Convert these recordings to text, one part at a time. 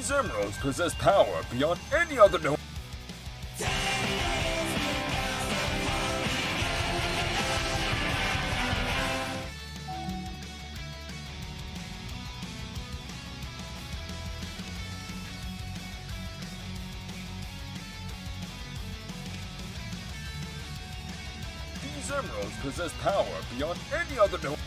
These emeralds possess power beyond any other known. These emeralds possess power beyond any other known.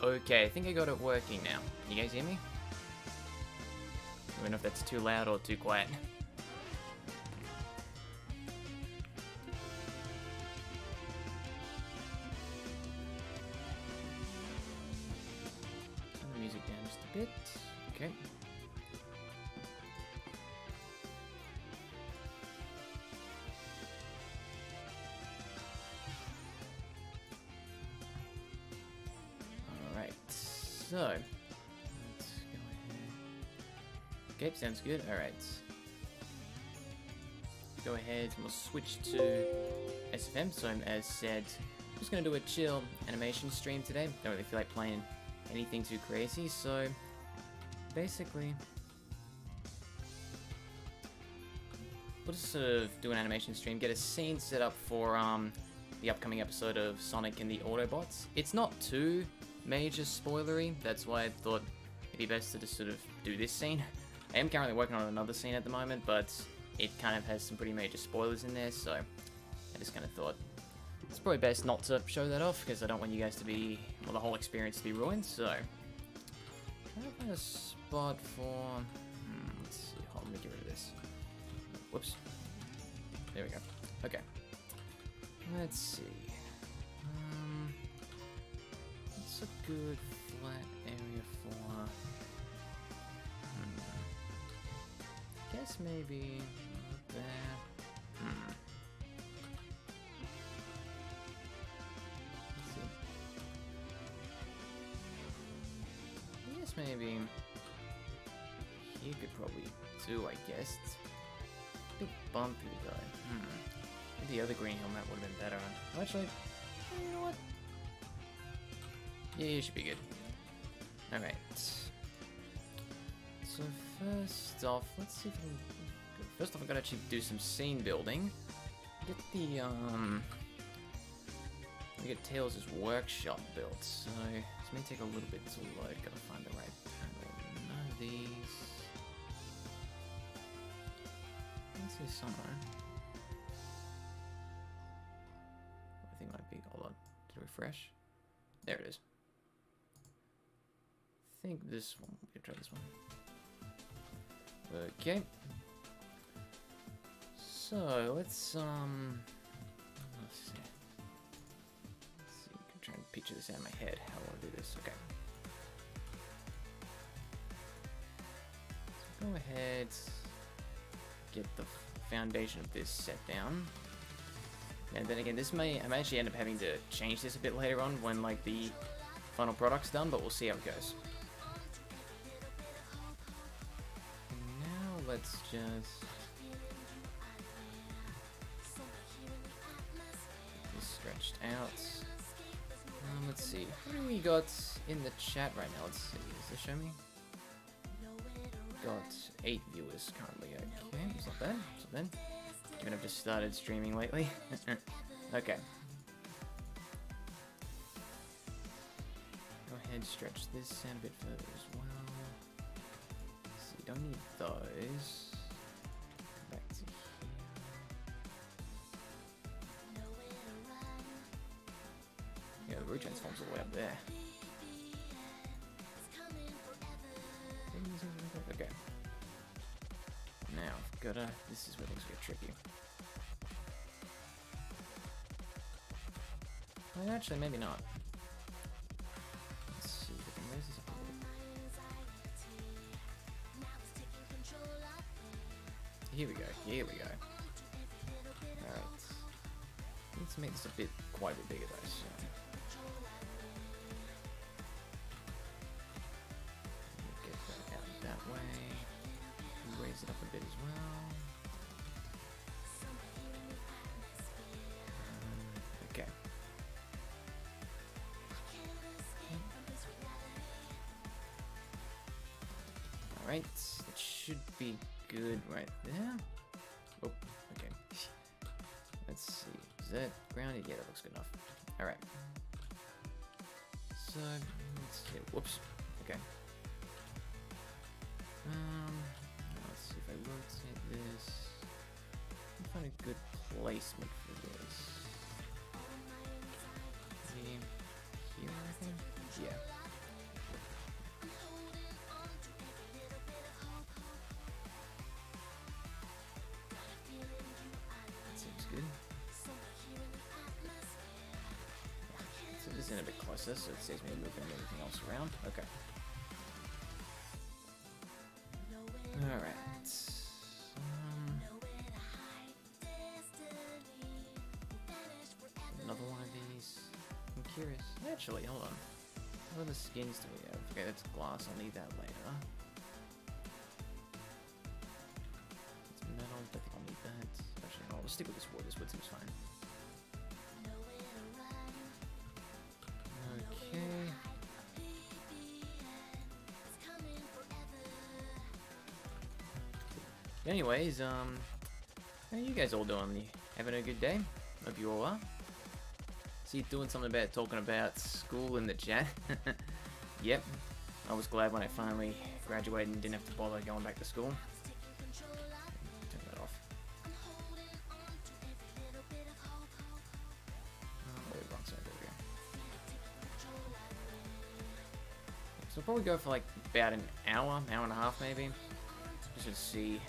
Okay, I think I got it working now. Can you guys hear me? I don't know if that's too loud or too quiet. Turn the music down just a bit. Okay. So, let's go ahead. Okay, sounds good. Alright. Go ahead and we'll switch to SFM. So, as said, I'm just going to do a chill animation stream today. Don't really feel like playing anything too crazy. So, basically, we'll just sort of do an animation stream, get a scene set up for the upcoming episode of Sonic and the Autobots. It's not too major spoilery, that's why I thought it'd be best to just sort of do this scene. I am currently working on another scene at the moment, but it kind of has some pretty major spoilers in there, so I just kind of thought it's probably best not to show that off because I don't want you guys to be, well, the whole experience to be ruined. So, trying to find a spot for. Let's see. Hold on, let me get rid of this. Whoops. There we go. Okay. Let's see. What's a good flat area for? Guess maybe there. Let's see. I guess maybe you could probably do. I guess it's a bit bumpy though. Maybe the other green helmet would have been better. Actually, you know what? Yeah, you should be good. Alright. So first off, let's see if we can... First off, I gotta actually do some scene building. Get the, get Tails' workshop built. So, this may take a little bit to load. Gotta find the right panel. None of these. Let's see somewhere. I think might be, hold on, to refresh. There it is. I think this one, we'll try this one. Okay. So, let's see. Let's see, I can try and picture this out of my head, how I want to do this. Okay. So go ahead, get the foundation of this set down. And then again, I may actually end up having to change this a bit later on when like the final product's done, but we'll see how it goes. And now let's just get this stretched out. Let's see, what do we got in the chat right now? Let's see, does this show me? Got 8 viewers currently. Okay, it's not bad. It's not bad. Given I've just started streaming lately. Okay. Go ahead, stretch this out a bit further as well. So you don't need those. Back to here. Yeah, the root transforms all the way up there. Okay. Now, gotta. This is where things get tricky. Well, actually, maybe not. Let's see if I can raise this up a bit. Here we go. Here we go. Alright. Need to make this a bit, quite a bit bigger though, so. Get that out that way. Raise it up a bit as well. Okay. Alright, it should be good right there. Oh, okay. Let's see. Is that grounded? Yeah, that looks good enough. Alright. So, let's see. Whoops. Okay. Let's see if I rotate this. I'll find a good placement for this. Maybe here, I think? Yeah. That seems good. So this is in a bit closer, so it saves me moving everything else around. Okay. Alright. Another one of these. I'm curious. Actually, hold on. What other skins do we have? Okay, that's glass. I'll need that later. It's metal. I think I'll need that. Actually, no, I'll just stick with this wood. This wood seems fine. Okay. Anyways, how are you guys all doing? You having a good day? Hope you all are. See you doing something about talking about school in the chat. Yep, I was glad when I finally graduated and didn't have to bother going back to school. Turn that off. So I'll probably go for like about an hour and a half maybe. Just to see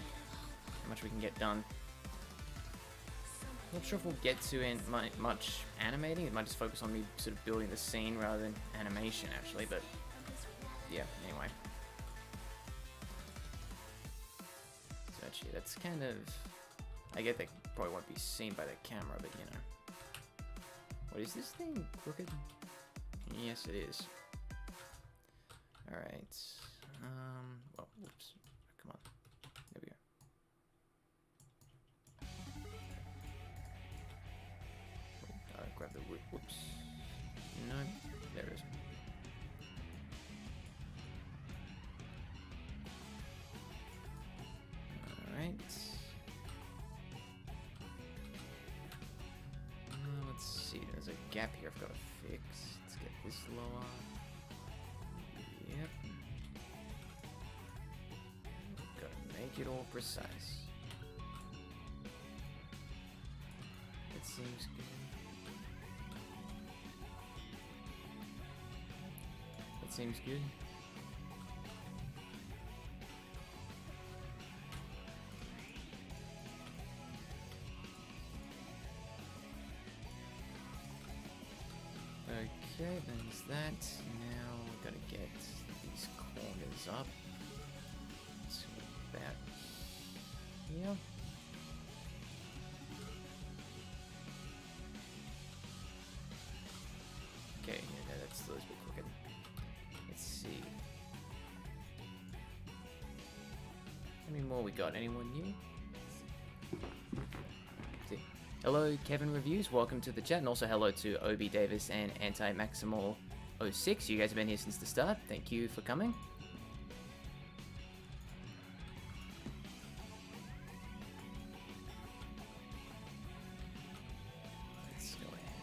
how much we can get done. Not sure if we'll get to much animating. It might just focus on me sort of building the scene rather than animation actually, but yeah, anyway. So actually that's kind of, I get that probably won't be seen by the camera, but you know. What is this thing? Crooked? Yes, it is. Alright. Well, whoops. Come on. There we go. Grab the wood. Whoops. No. There it is. Alright. Let's see. There's a gap here I've got to fix. Let's get this lower. Yep. Gotta make it all precise. It seems good. That seems good. Okay, there's that. Now we've got to get these corners up. So about here. Okay, yeah, that's a little bit crooked. Let's see. How many more we got? Anyone new? See. Hello, Kevin Reviews. Welcome to the chat, and also hello to Obi Davis and Anti-Maximal 06. You guys have been here since the start. Thank you for coming. Let's go ahead.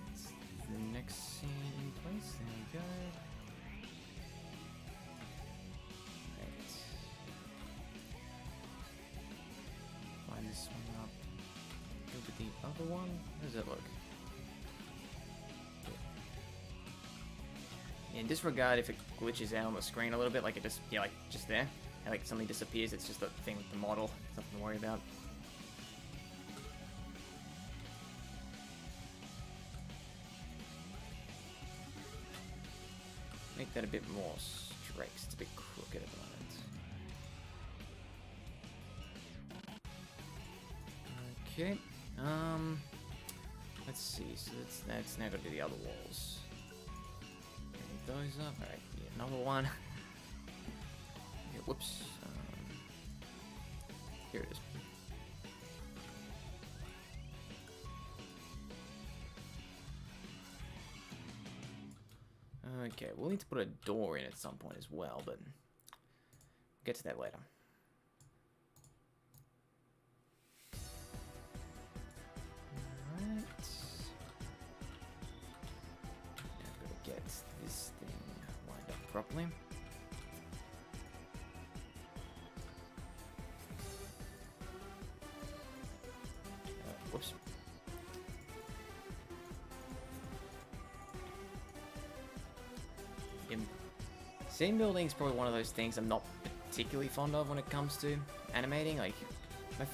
Let's the next scene in place. There we go. Right. Line this one up. Go with the other one. How does that look? In disregard if it glitches out on the screen a little bit, like it just, yeah, like just there, and like something disappears. It's just a thing with the model, nothing to worry about. Make that a bit more straight. It's a bit crooked at the moment. Okay. Let's see. So that's now got to do the other walls. Those up. Alright, yeah, another one. Yeah, whoops. Here it is. Okay, we'll need to put a door in at some point as well, but we'll get to that later. Alright. Get this thing lined up properly. Whoops. Scene building is probably one of those things I'm not particularly fond of when it comes to animating. Like,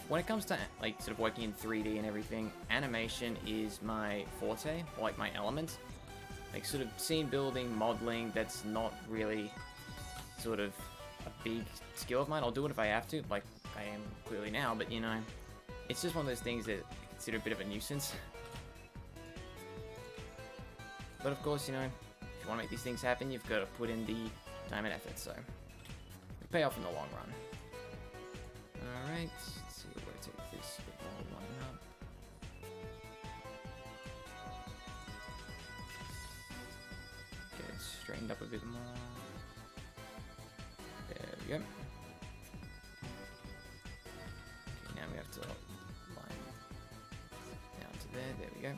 when it comes to like sort of working in 3D and everything, animation is my forte, or like my element. Like sort of scene building, modeling, that's not really sort of a big skill of mine. I'll do it if I have to, like I am clearly now, but you know, it's just one of those things that I consider a bit of a nuisance. But of course, you know, if you want to make these things happen, you've got to put in the time and effort, so we pay off in the long run. Alright, let's see where to take this all line up. Straightened up a bit more. There we go. Okay, now we have to line down to there. There we go.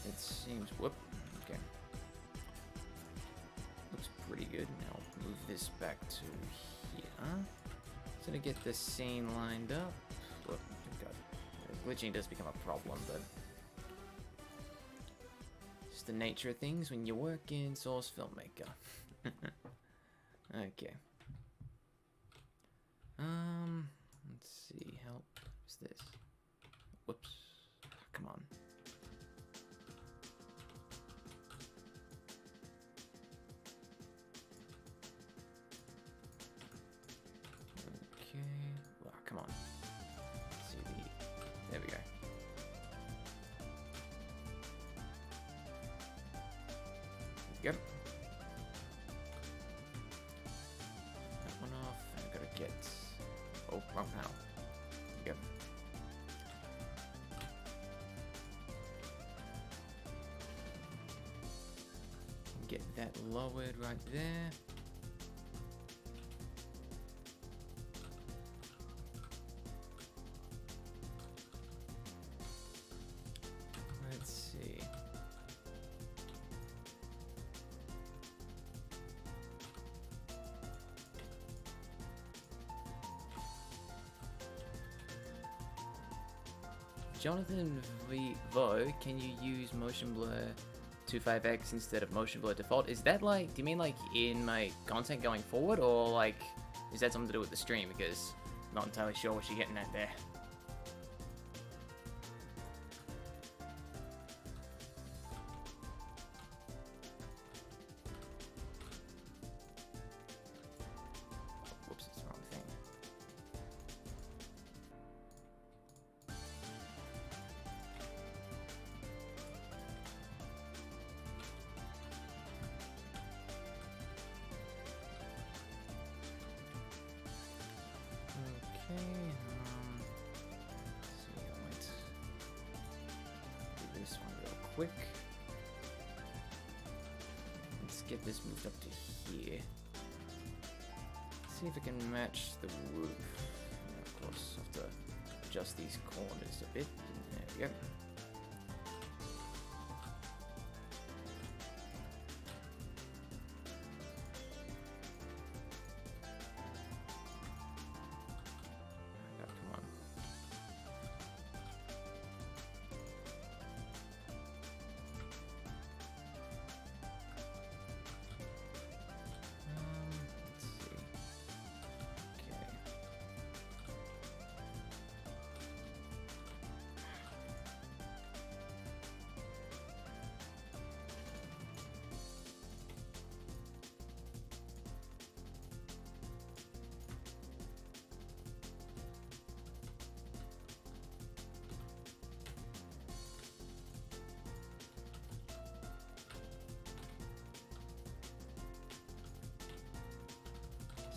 It seems, whoop, okay. Looks pretty good. Now I'll move this back to here. So to get the scene lined up, whoop, got glitching does become a problem, but it's the nature of things when you work in Source Filmmaker. Okay. Let's see. Help. What's this? Whoops. Come on. Okay. Well, come on. Let's see the. There we go. There we go. That one off. I gotta get. Oh, wrong panel. There we go. Get that lowered right there. Let's see. Jonathan Vo, can you use motion blur 25x instead of motion blur default? Is that like, do you mean like in my content going forward, or like, is that something to do with the stream? Because I'm not entirely sure what you're getting at there. Whoops, it's the wrong thing. Okay, let's see, I might do this one real quick. Let's get this moved up to here. See if it can match the roof. And of course, have to adjust these corners a bit. There we go.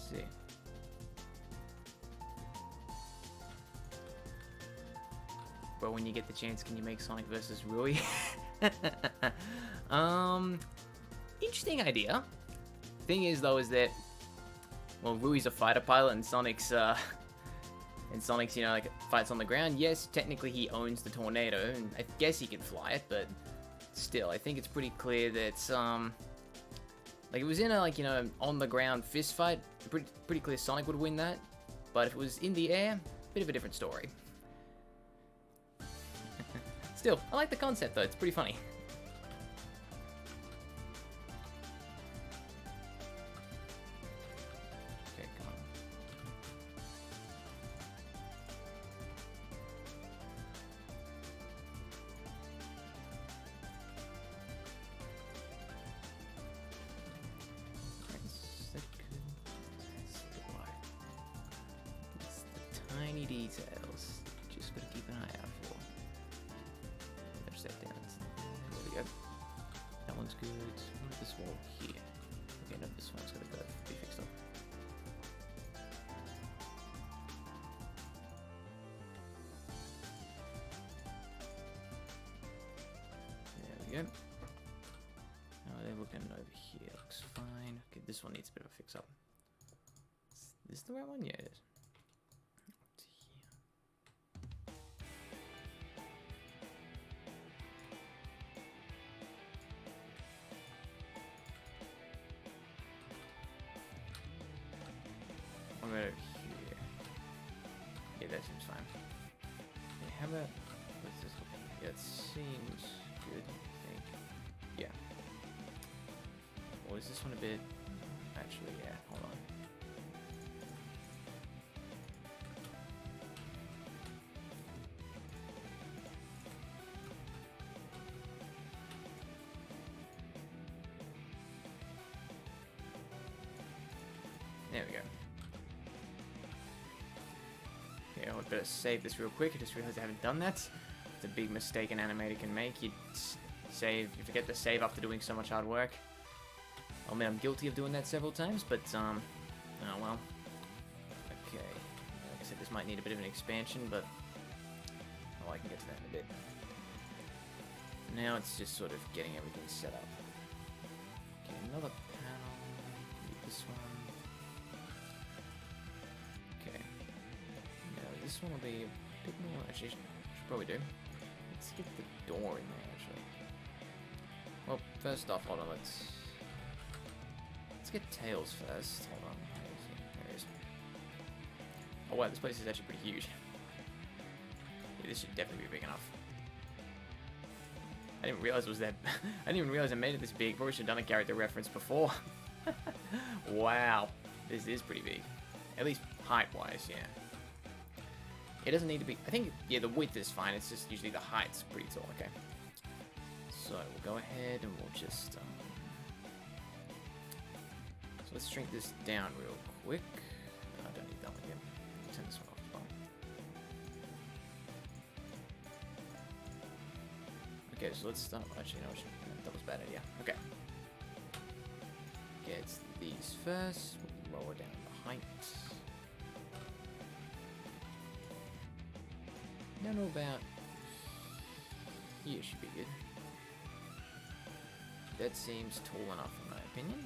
See. But when you get the chance, can you make Sonic versus Rui? Interesting idea. Thing is, though, is that, well, Rui's a fighter pilot and Sonic's, you know, like, fights on the ground. Yes, technically he owns the tornado, and I guess he can fly it, but still, I think it's pretty clear that, like, it was in a, like, you know, on-the-ground fist fight, pretty clear Sonic would win that. But if it was in the air, bit of a different story. Still, I like the concept, though. It's pretty funny. Okay, come on. It's the tiny details. Just gotta keep an eye out for. There's that down. There we go. That one's good. What is this wall here? Okay, no, this one's gotta be fixed up. There we go. How are they looking over here? Looks fine. Okay, this one needs a bit of a fix up. Is this the right one? Yeah, it is. Over here. Yeah, that seems fine. Okay, how about Yeah, it seems good, I think. Yeah. Or is this one a bit... Actually, yeah, hold on. There we go. Yeah, I'd better save this real quick. I just realized I haven't done that. It's a big mistake an animator can make. You forget to save after doing so much hard work. I mean, I'm guilty of doing that several times, but, oh well. Okay. Like I said, this might need a bit of an expansion, but, oh, I can get to that in a bit. Now it's just sort of getting everything set up. Okay, another panel. Maybe this one. Okay. Now this one will be a bit more, actually, should probably do. Let's get the door in there, actually. Well, first off, hold on, let's get Tails first. Hold on, where is he? There he is. Oh wow, this place is actually pretty huge. Yeah, this should definitely be big enough. I didn't realize it was that. I didn't even realize I made it this big. Probably should have done a character reference before. Wow, this is pretty big. At least height-wise, yeah. It doesn't need to be. I think, yeah, the width is fine. It's just usually the height's pretty tall. Okay. So we'll go ahead and we'll just. So let's shrink this down real quick. I don't need that one yet. Turn this one off as well. Okay, so let's start. Actually, no, that was a bad idea. Okay. Okay, it's these first. We'll lower down the height. Don't know about. Here should be good. That seems tall enough in my opinion.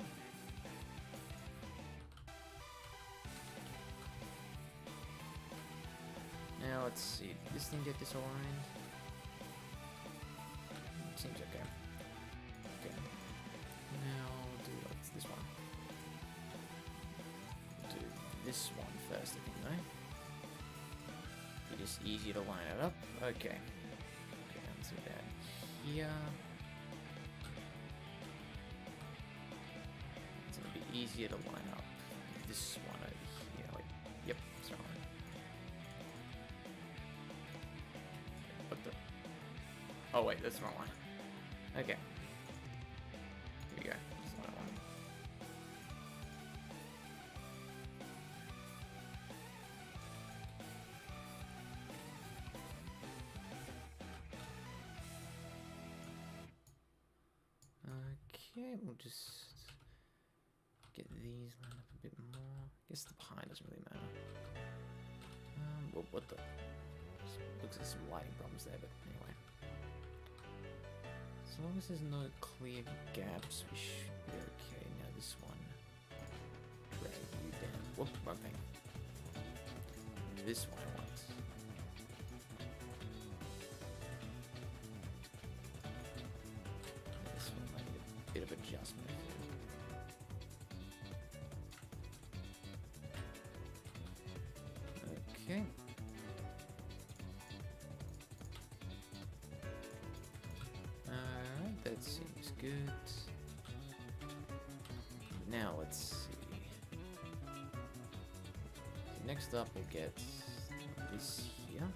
Now let's see, did this thing get disaligned? Seems okay. Okay. Now we'll do what's this one? We'll do this one first, I think, though. It is easier to line it up. Okay. Okay, let's do that here. It's gonna be easier to line up. This one over here. Wait. Yep, that's right. What the? Oh wait, that's the wrong one. Okay. Here we go. That's the right one. Okay, we'll just get these lined up a bit more. I guess the behind doesn't really matter. Well, what the? Looks like some lighting problems there, but anyway. As long as there's no clear gaps, we should be okay. Now this one, drag you down. Whoop, wrong thing. This one I want. This one might need a bit of adjustment. Okay. Alright, that seems good. Now let's see. So next up we'll get this here.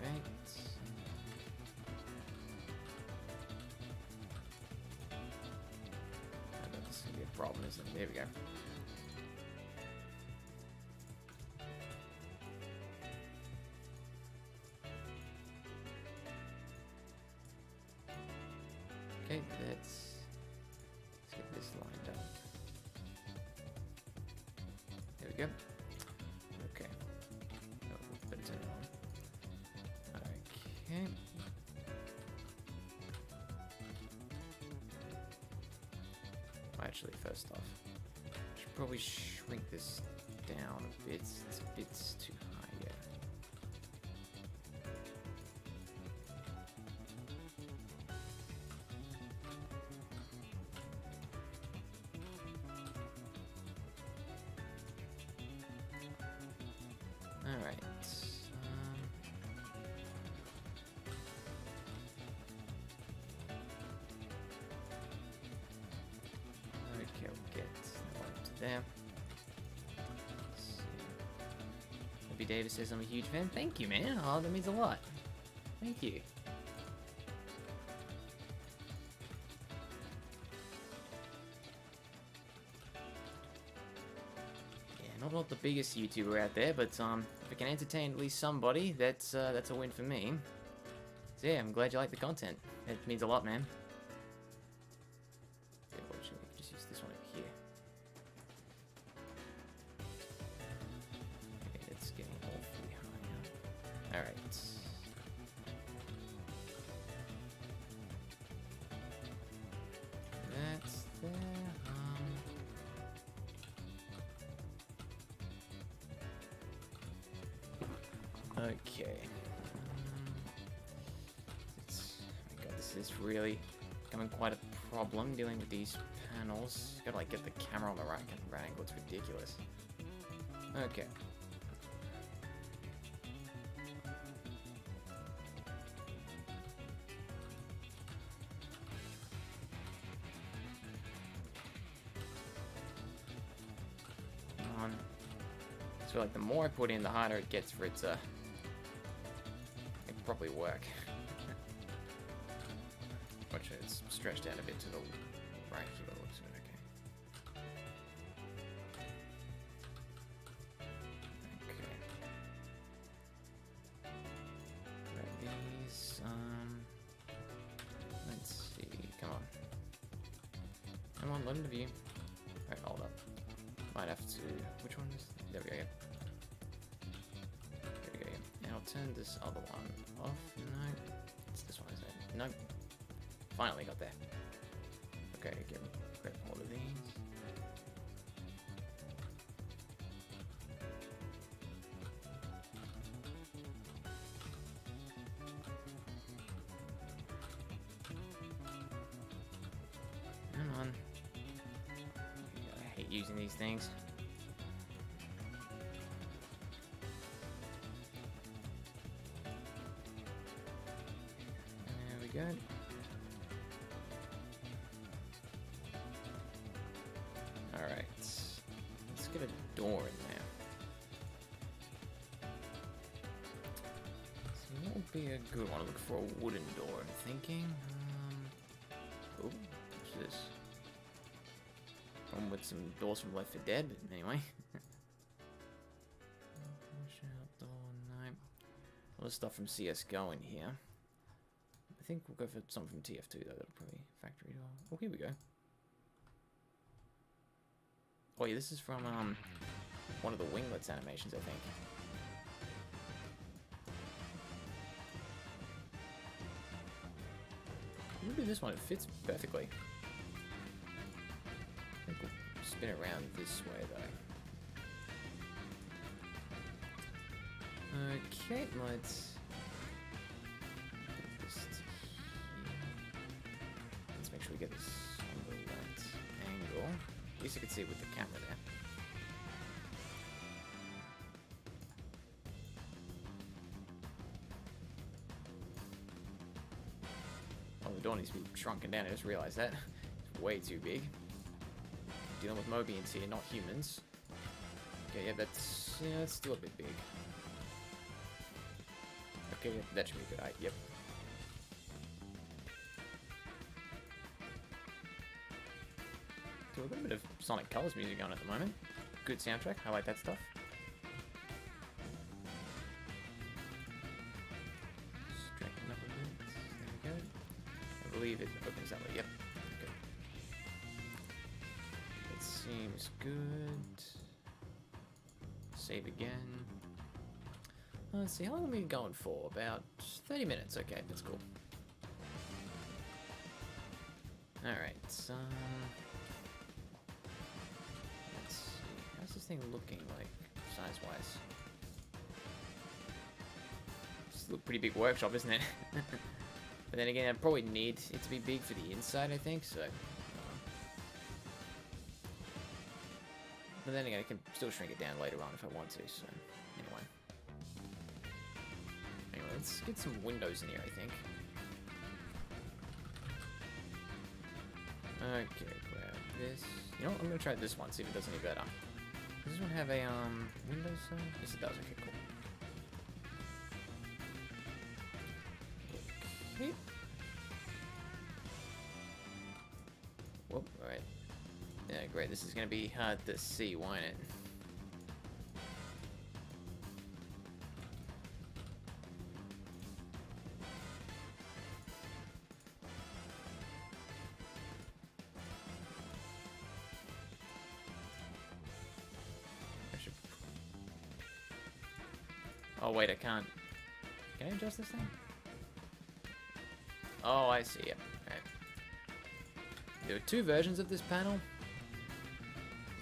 Alright. This is gonna be a problem, isn't it? There we go. Okay, let's get this lined up. There we go. Okay. Oh, better turn it on. Okay. Actually, first off, I should probably shrink this down a bit. It's a bit too high, yeah. Alright. Okay, we'll get that one to there. Let's see. Maybe Davis says I'm a huge fan. Thank you, man. Oh, that means a lot. Thank you. Not the biggest YouTuber out there, but if I can entertain at least somebody, that's a win for me. So yeah, I'm glad you like the content. It means a lot, man. Okay, fortunately, we can just use this one over here. Okay, that's getting awfully high now. Alright. That's there. Okay. Oh my god, this is really becoming quite a problem dealing with these panels. Gotta like get the camera on the right angle. It's ridiculous. Okay. Come on. So like the more I put in, the harder it gets for it to probably work. Watch it, it's stretched out a bit to the right here, it looks good, okay. Grab these, let's see, come on. Come on, let him view. Alright, hold up. Might have to, which one is, there we go, yep. I'll turn this other one off. No. It's this one, is it? Nope. Finally got there. Okay, grab all of these. Come on. I hate using these things. Good. Alright. Let's get a door in there. So what would be a good one? Look for a wooden door, I'm thinking. Oh, what's this? One with some doors from Left 4 Dead, but anyway. Push out door, no. A lot of stuff from CSGO in here. I think we'll go for something from TF2 though, that'll probably factory door. Oh, here we go. Oh yeah, this is from one of the winglets animations, I think. Maybe this one, it fits perfectly. I think we'll spin it around this way though. Okay, let's make sure we get this on the right angle. At least you can see it with the camera there. Oh, the door needs to be shrunken down. I just realized that. It's way too big. Dealing with Mobians here, not humans. Okay, yeah, that's still a bit big. Okay, yeah, that should be a good height. Yep. So we've got a bit of Sonic Colors music on at the moment. Good soundtrack. I like that stuff. Straighten up a bit. There we go. I believe it opens that way. Yep. Okay. It seems good. Save again. Let's see, how long are we going for? About 30 minutes. Okay, that's cool. Alright, let's see. How's this thing looking like, size-wise? It's a pretty big workshop, isn't it? But then again, I probably need it to be big for the inside, I think, so... But then again, I can still shrink it down later on if I want to, so... Anyway. let's get some windows in here, I think. Okay, grab this. You know what? I'm gonna try this one, see if it does any better. Does this one have a window sill? Yes, it does. Okay, cool. Okay. Whoop, alright. Yeah, great. This is gonna be hard to see, won't it? Oh wait, I can't. Can I adjust this thing? Oh, I see. Yep. Alright. There are two versions of this panel.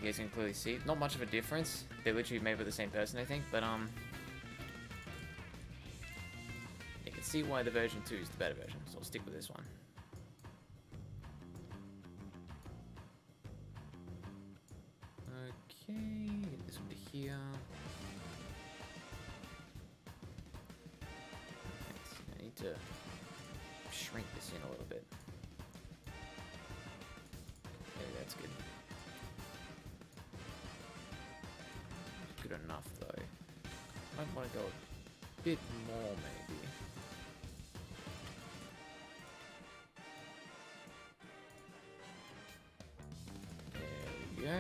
You guys can clearly see. Not much of a difference. They're literally made by the same person, I think. But you can see why the version 2 is the better version. So I'll stick with this one. Okay, get this one to here. I need to shrink this in a little bit. Yeah, that's good. Good enough though. Might want to go a bit more maybe. There we go.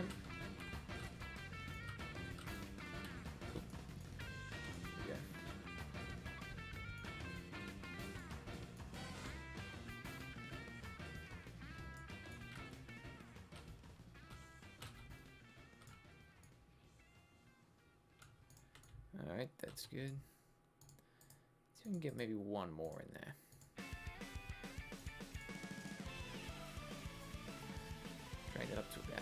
Alright, that's good. Let's see if we can get maybe one more in there. Drag that up to about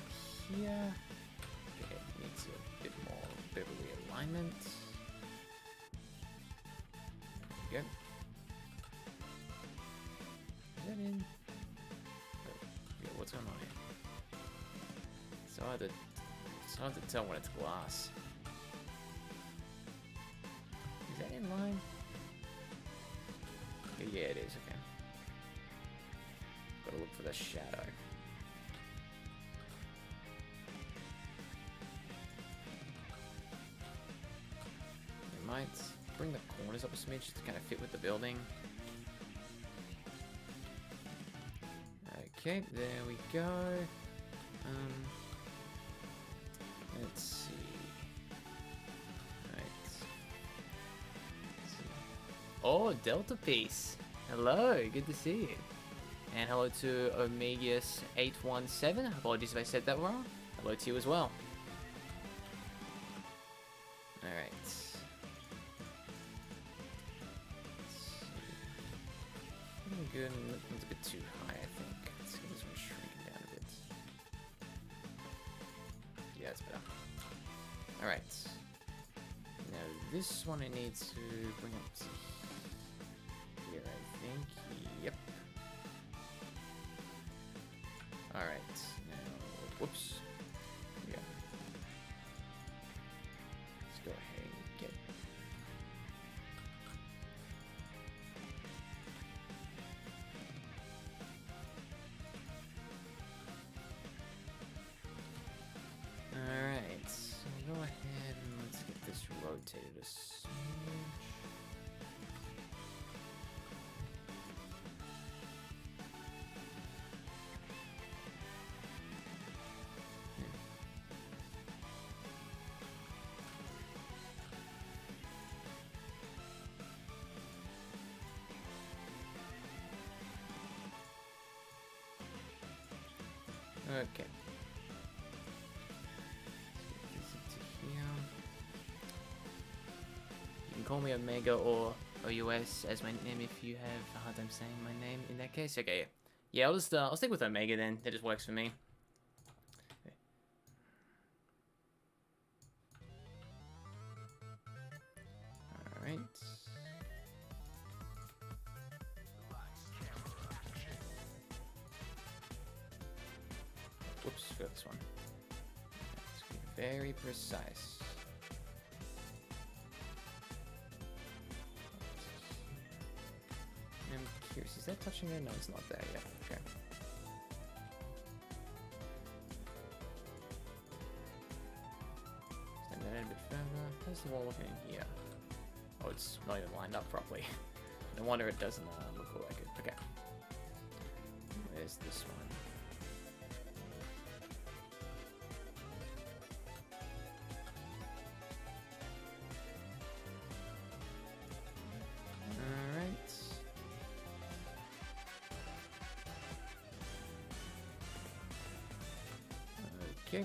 here. Okay, it needs a bit more Beverly alignment. There we go. Is that in? Oh, yeah, what's going on here? It's hard to tell when it's glass. Is that in line? Okay, yeah, it is, okay. Gotta look for the shadow. We might bring the corners up a smidge to kind of fit with the building. Okay, there we go. Let's see. Oh, Delta Piece. Hello, good to see you. And hello to Omegas817. Apologies if I said that wrong. Hello to you as well. Alright. Good. It's a bit too high, I think. Let's get this one shrinking down a bit. Yeah, it's better. Alright. Now, this one I need to bring up to here, I think. Yep. Alright. Now, whoops. Yeah. Let's go ahead and get. Alright. So go ahead and let's get this rotated a smidge. Okay. Let's get this into here. You can call me Omega or OUS as my name if you have a hard time saying my name in that case. Okay. Yeah, I'll just I'll stick with Omega then. That just works for me. All right. Whoops, forgot this one. Let's be very precise. Is that touching there? No, it's not there yet. Okay. Stand that in a bit further. How's the wall looking in here? Oh, it's not even lined up properly. No wonder it doesn't look all that good. Okay. Where's this one? Alright. Okay.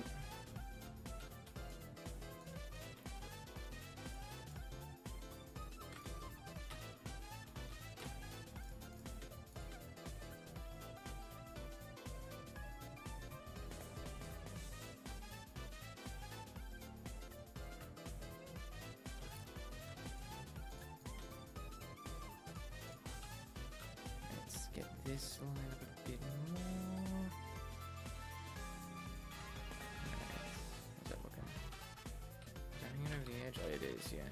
Let's get this line up a bit more. Alright. How's that looking? Is that hanging over the edge? Oh, it is, yeah.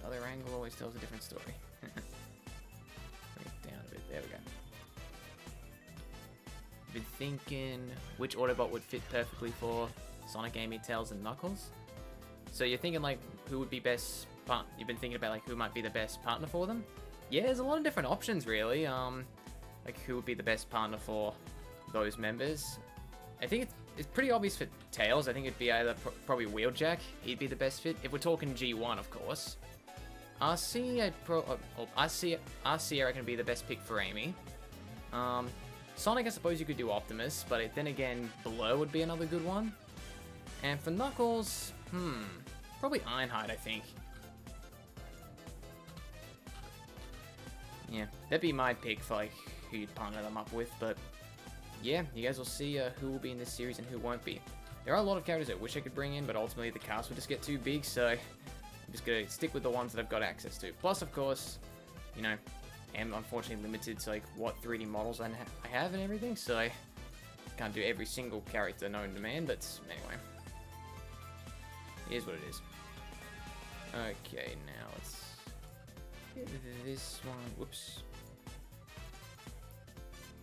Another angle always tells a different story. Bring it down a bit. There we go. Been thinking which Autobot would fit perfectly for Sonic, Amy, Tails, and Knuckles. So you're thinking like who would be best? You've been thinking about like who might be the best partner for them. Yeah, there's a lot of different options really. Like who would be the best partner for those members? I think it's pretty obvious for Tails. I think it'd be either probably Wheeljack. He'd be the best fit if we're talking G1, of course. RC, RC I reckon would be the best pick for Amy. Sonic, I suppose you could do Optimus, but then again, Blur would be another good one. And for Knuckles, probably Ironhide, I think. Yeah, that'd be my pick for like who you'd partner them up with, but yeah, you guys will see who will be in this series and who won't be. There are a lot of characters I wish I could bring in, but ultimately the cast would just get too big, so I'm just gonna stick with the ones that I've got access to. Plus, of course, you know, I'm unfortunately limited to like what 3D models I have and everything, so I can't do every single character known to man, but anyway. Here's what it is. Okay, now let's get this one. Whoops.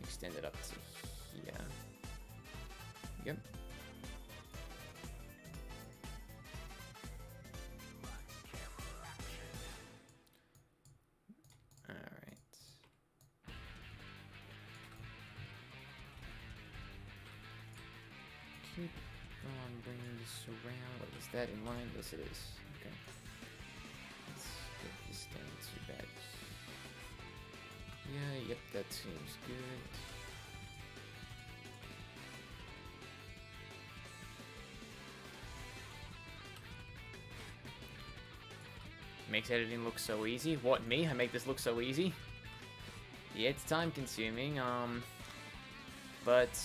Extend it up to here. Yep. Alright. Keep on bringing this around. What is that in line? Yes, it is. Okay. Let's get this down to that. Yeah, yep, that seems good. Makes editing look so easy. What, me? I make this look so easy? Yeah, it's time consuming, but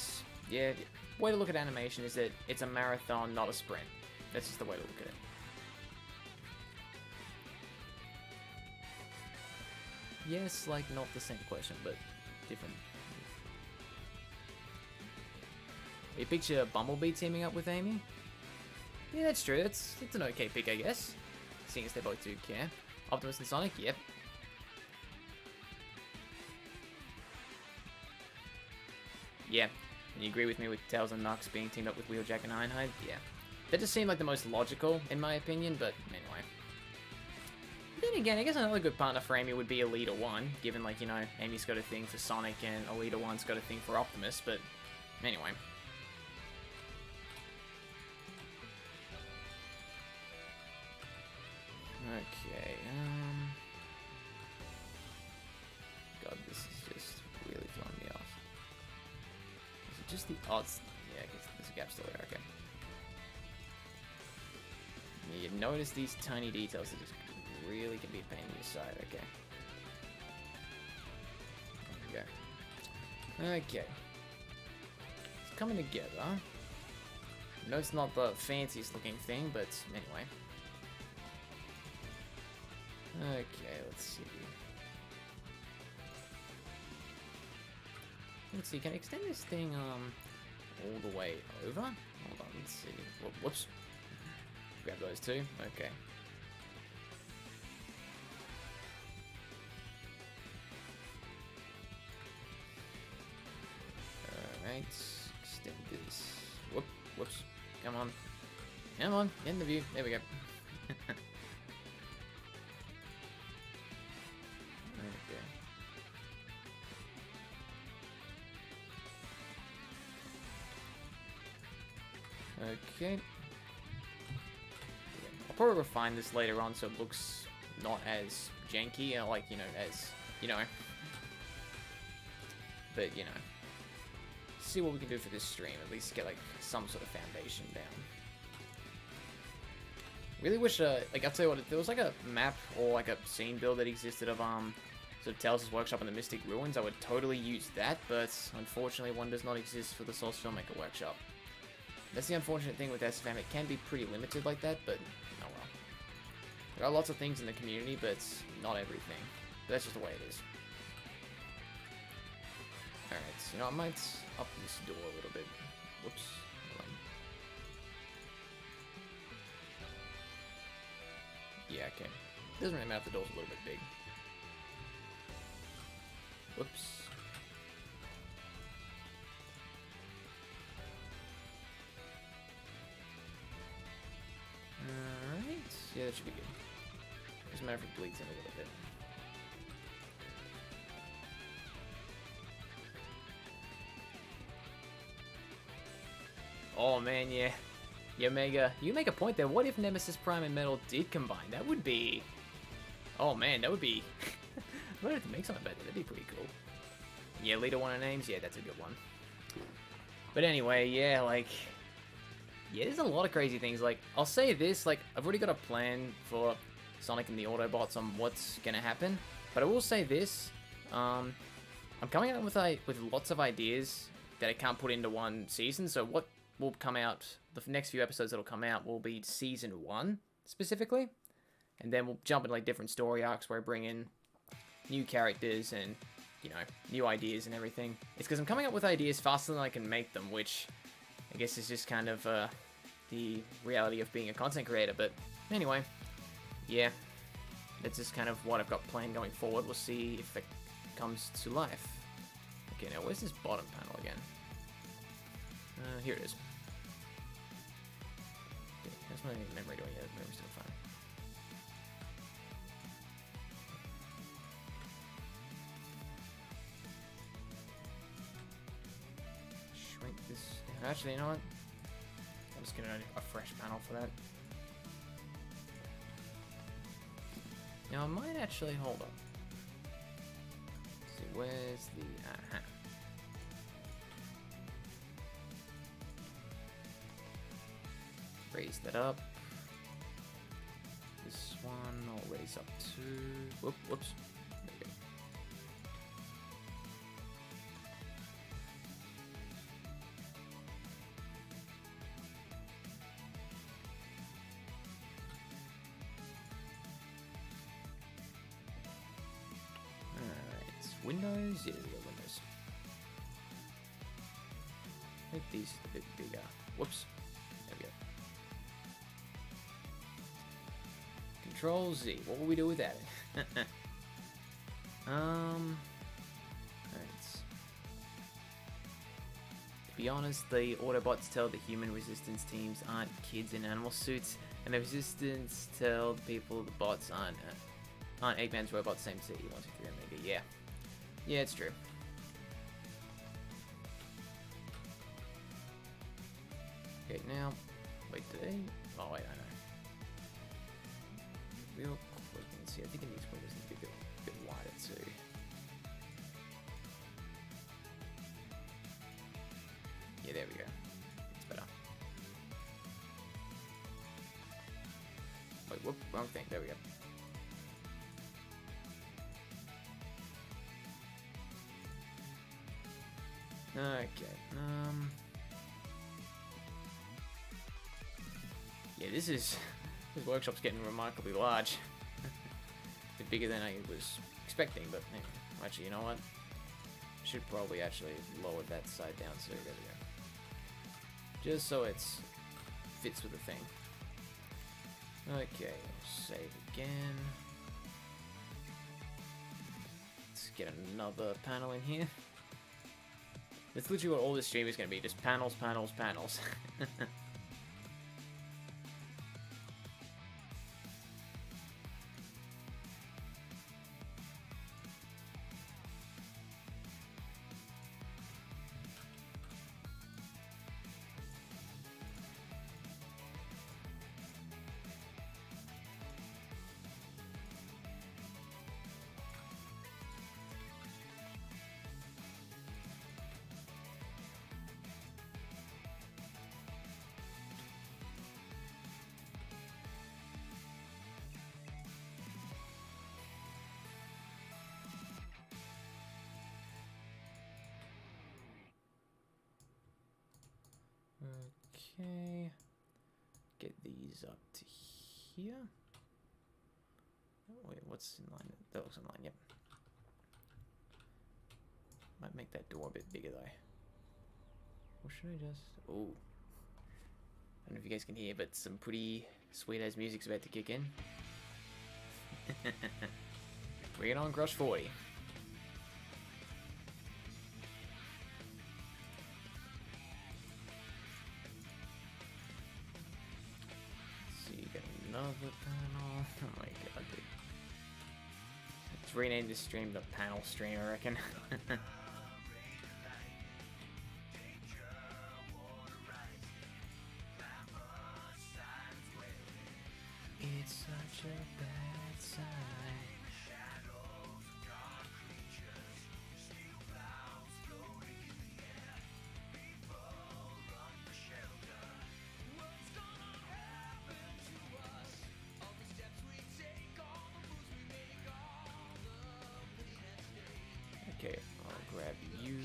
yeah, way to look at animation is that it's a marathon, not a sprint. That's just the way to look at it. Yes, like not the same question, but different. You picture Bumblebee teaming up with Amy? Yeah, that's true. It's an okay pick, I guess. Seeing as they both do care. Optimus and Sonic, yep. Yeah, and you agree with me with Tails and Knux being teamed up with Wheeljack and Ironhide? Yeah. That just seemed like the most logical, in my opinion, but anyway. Then again, I guess another good partner for Amy would be Elita 1, given, like, you know, Amy's got a thing for Sonic and Elita 1's got a thing for Optimus, but anyway. Okay, God, this is just really throwing me off. Is it just the odds? Yeah, I guess there's a gap still there, okay. Yeah, you notice these tiny details that just really can be a pain in your side, okay. There we go. Okay. It's coming together. I know it's not the fanciest looking thing, but anyway. Okay, let's see. Let's see, can I extend this thing, all the way over? Hold on, let's see. Whoops. Grab those two, okay. Alright, extend this. Whoops. Come on. Come on, get in the view. There we go. Okay. I'll probably refine this later on so it looks not as janky, like, you know, as, you know. But, you know. See what we can do for this stream. At least get, like, some sort of foundation down. Really wish, like, I'll tell you what, if there was, like, a map or, like, a scene build that existed of, sort of Tails' workshop in the Mystic Ruins, I would totally use that, but unfortunately one does not exist for the Source Filmmaker workshop. That's the unfortunate thing with SFM, it can be pretty limited like that, but oh well. There are lots of things in the community, but it's not everything. But that's just the way it is. Alright, so, you know, I might up this door a little bit. Whoops. Hold on. Yeah, okay. Doesn't really matter if the door's a little bit big. Whoops. Alright. Yeah, that should be good. Doesn't matter if it bleeds in a little bit. Oh man, yeah. You make a point there. What if Nemesis Prime and Metal did combine? That would be... Oh man, that would be... I might have to make something better. That'd be pretty cool. Yeah, Leader One of Names? Yeah, that's a good one. But anyway, yeah, like... Yeah, there's a lot of crazy things. Like, I'll say this, like, I've already got a plan for Sonic and the Autobots on what's gonna happen. But I will say this, I'm coming out with lots of ideas that I can't put into one season. So what will come out, the next few episodes that'll come out will be Season 1, specifically. And then we'll jump into, like, different story arcs where I bring in new characters and, you know, new ideas and everything. It's because I'm coming up with ideas faster than I can make them, which I guess is just kind of the reality of being a content creator. But anyway, yeah, that's just kind of what I've got planned going forward. We'll see if it comes to life. Okay, now where's this bottom panel again? Here it is. Okay, how's my memory doing? Yeah, memory's still fine. Shrink this down. Actually, you know what? I'm just gonna a fresh panel for that. Now I might actually hold up. Let's see, where's the raise that up. This one I'll raise up to. Whoops. There we go. Alright, Windows? Yeah, we got Windows. Make these a bit bigger. Whoops. There we go. Control Z. What will we do without it? Alright. To be honest, the Autobots tell the human resistance teams aren't kids in animal suits, and the resistance tell the people the bots aren't Eggman's robots. Same city. 1, 2, 3, Omega. Yeah. Yeah, it's true. Okay, now. Wait, do they? Oh, wait, I know. Real quick, let's see. I think these windows need to be a bit wider too. Yeah, there we go. It's better. Wait, whoop, wrong thing. There we go. Okay. Yeah, this workshop's getting remarkably large. A bit bigger than I was expecting, but anyway. Actually, you know what? Should probably actually lower that side down, so there we go. Just so it fits with the thing. Okay, save again. Let's get another panel in here. That's literally what all this stream is going to be, just panels, panels, panels. Okay, get these up to here. Oh, wait, what's in line? That looks in line, yep. Might make that door a bit bigger though. Or should I just... Oh. I don't know if you guys can hear, but some pretty sweet as music's about to kick in. Bring it on, Crush 40. Another panel. Oh my god, dude. Let's rename this stream the panel stream, I reckon. It's such a bad sign. Okay, I'll grab you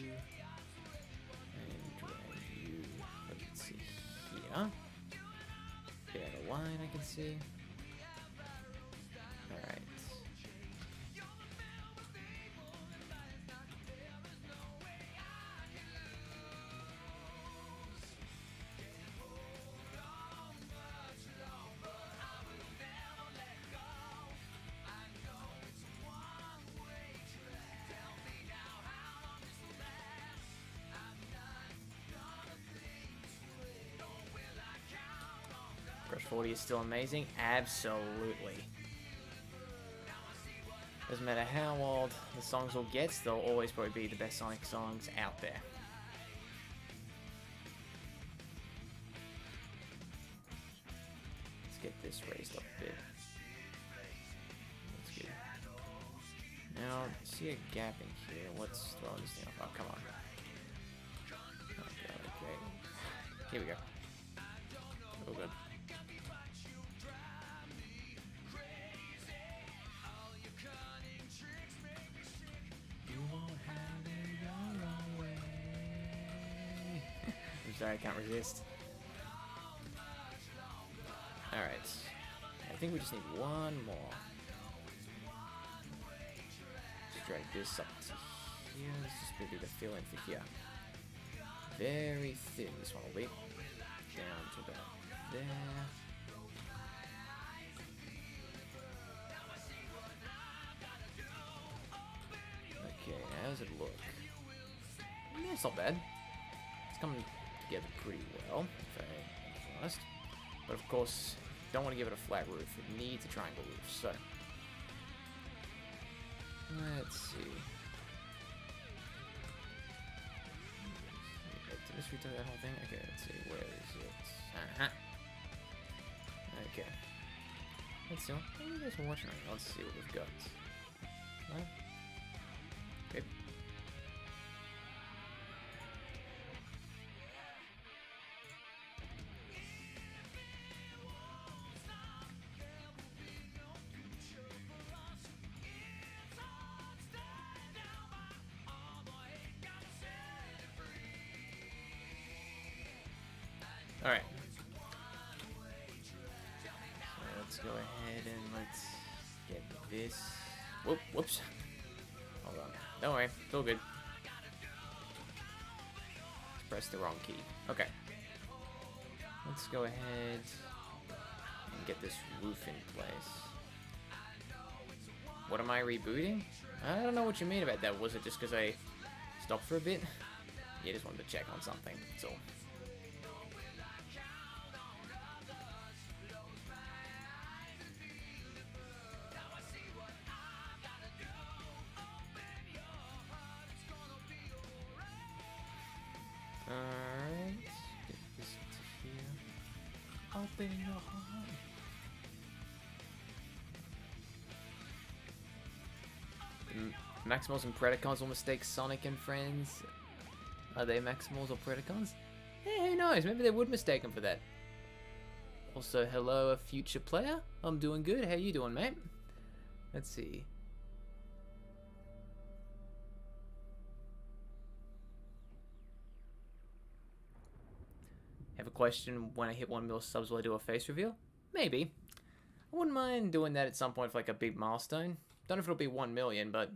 and drag you. Let's see here. Get out of line, I can see. Alright. Crush 40 is still amazing? Absolutely. Doesn't matter how old the songs will get, they'll always probably be the best Sonic songs out there. Let's get this raised up a bit. That's good. Now, see a gap in here. Let's throw this thing off. Oh, come on. Oh, God, okay. Here we go. Oh, good. I'm sorry, I can't resist. Alright. I think we just need one more. Just drag this up to here. This is going to be the fill-in for here. Very thin, this one will be. Down to about there. Okay, how does it look? Yeah, it's not bad. It's coming together pretty well, if I'm honest. But of course, don't want to give it a flat roof. It needs a triangle roof, so... Let's see. Did this return that whole thing? Okay, let's see. Where is it? Uh-huh. Okay. Let's see. What are you guys watching right now? Let's see what we've got. No? Okay. Alright. So let's go ahead and let's get this. Whoop, whoops. Hold on. Don't worry, it's all good. Just pressed the wrong key. Okay. Let's go ahead and get this roof in place. What am I rebooting? I don't know what you mean about that. Was it just because I stopped for a bit? Yeah, just wanted to check on something, that's all. Alright, get this to here. Open your heart. Maximals and Predacons will mistake Sonic and friends. Are they Maximals or Predacons? Hey, who knows? Maybe they would mistake them for that. Also, hello, a future player. I'm doing good. How you doing, mate? Let's see. Have a question: when I hit 1 mil subs, will I do a face reveal? Maybe. I wouldn't mind doing that at some point for like a big milestone. Don't know if it'll be 1 million, but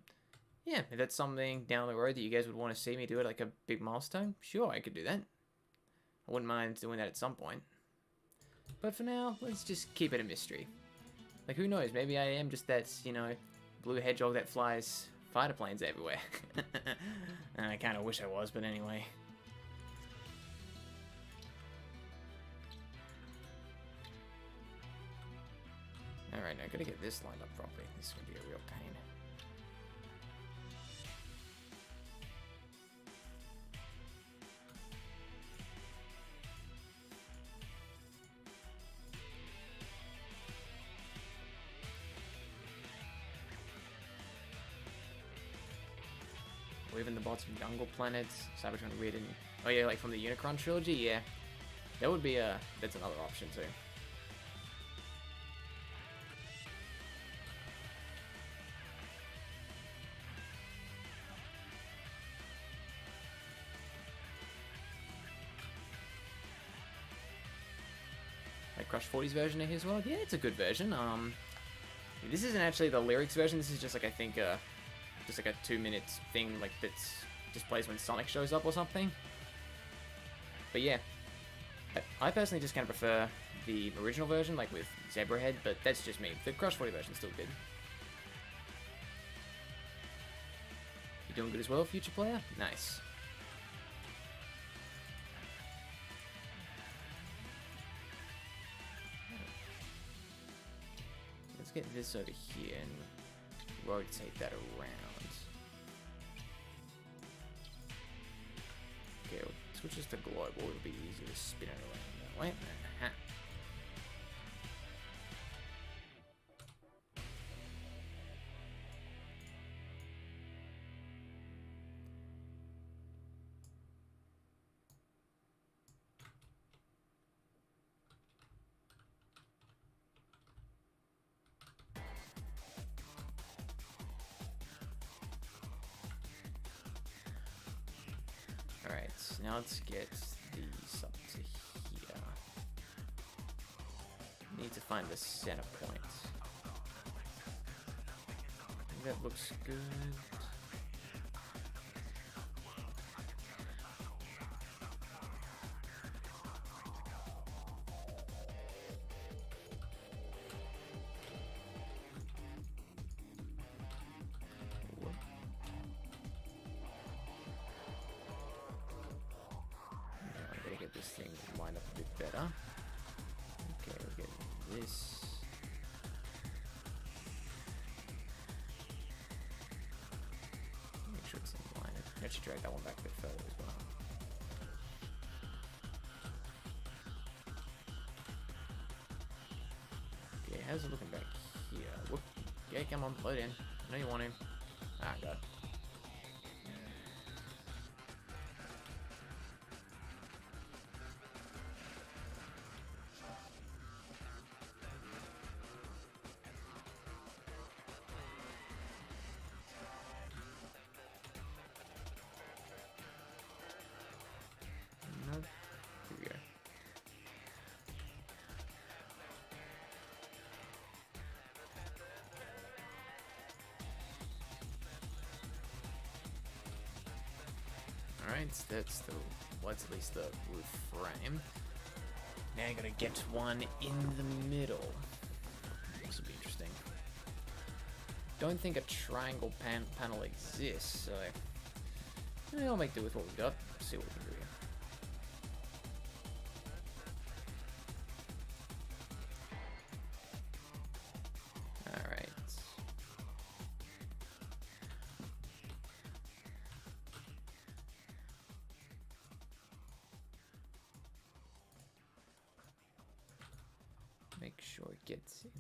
yeah, if that's something down the road that you guys would want to see me do it, like a big milestone, sure, I could do that. I wouldn't mind doing that at some point. But for now, let's just keep it a mystery. Like, who knows, maybe I am just that, you know, blue hedgehog that flies fighter planes everywhere. And I kind of wish I was, but anyway. Alright, now I gotta get this lined up properly. This is gonna be a real pain. Leaving the bots from Jungle Planets, Cybertron Rid, and oh yeah, like from the Unicron trilogy, yeah. That would be that's another option too. Like Crush 40's version of his world, yeah, it's a good version. This isn't actually the lyrics version. This is just like I think just like a 2-minute thing like that's just plays when Sonic shows up or something. But yeah, I personally just kind of prefer the original version, like with Zebrahead, but that's just me. The Crush 40 version's still good. You doing good as well, future player? Nice. Let's get this over here and rotate that around. Okay, we'll switch this to global. It'll be easier to spin it around that way. Aha. Alright, now let's get these up to here. Need to find the center point. I think that looks good. This thing lined up a bit better. Okay, we'll get this. Make sure it's in line. Let's drag that one back a bit further as well. Okay, how's it looking back here? Whoop. Okay, come on, load in. I know you want him. Ah, God. Here we go. Alright, that's the, well, that's at least the roof frame. Now I gotta get one in the middle. This will be interesting. Don't think a triangle panel exists, so I'll make do with what we've got. See what we can do here. Alright. Make sure it gets in.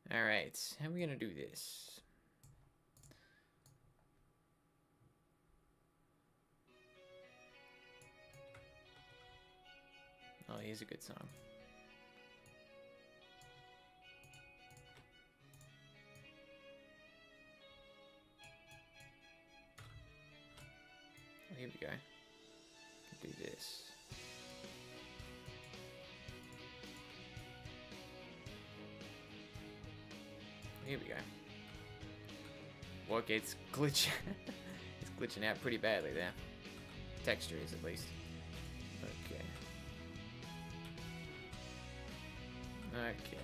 Alright, how are we gonna do this? Oh, here's a good song. Oh, here we go. Do this. Here we go. Look, it's glitching. It's glitching out pretty badly there. Texture is, at least. Okay. Okay.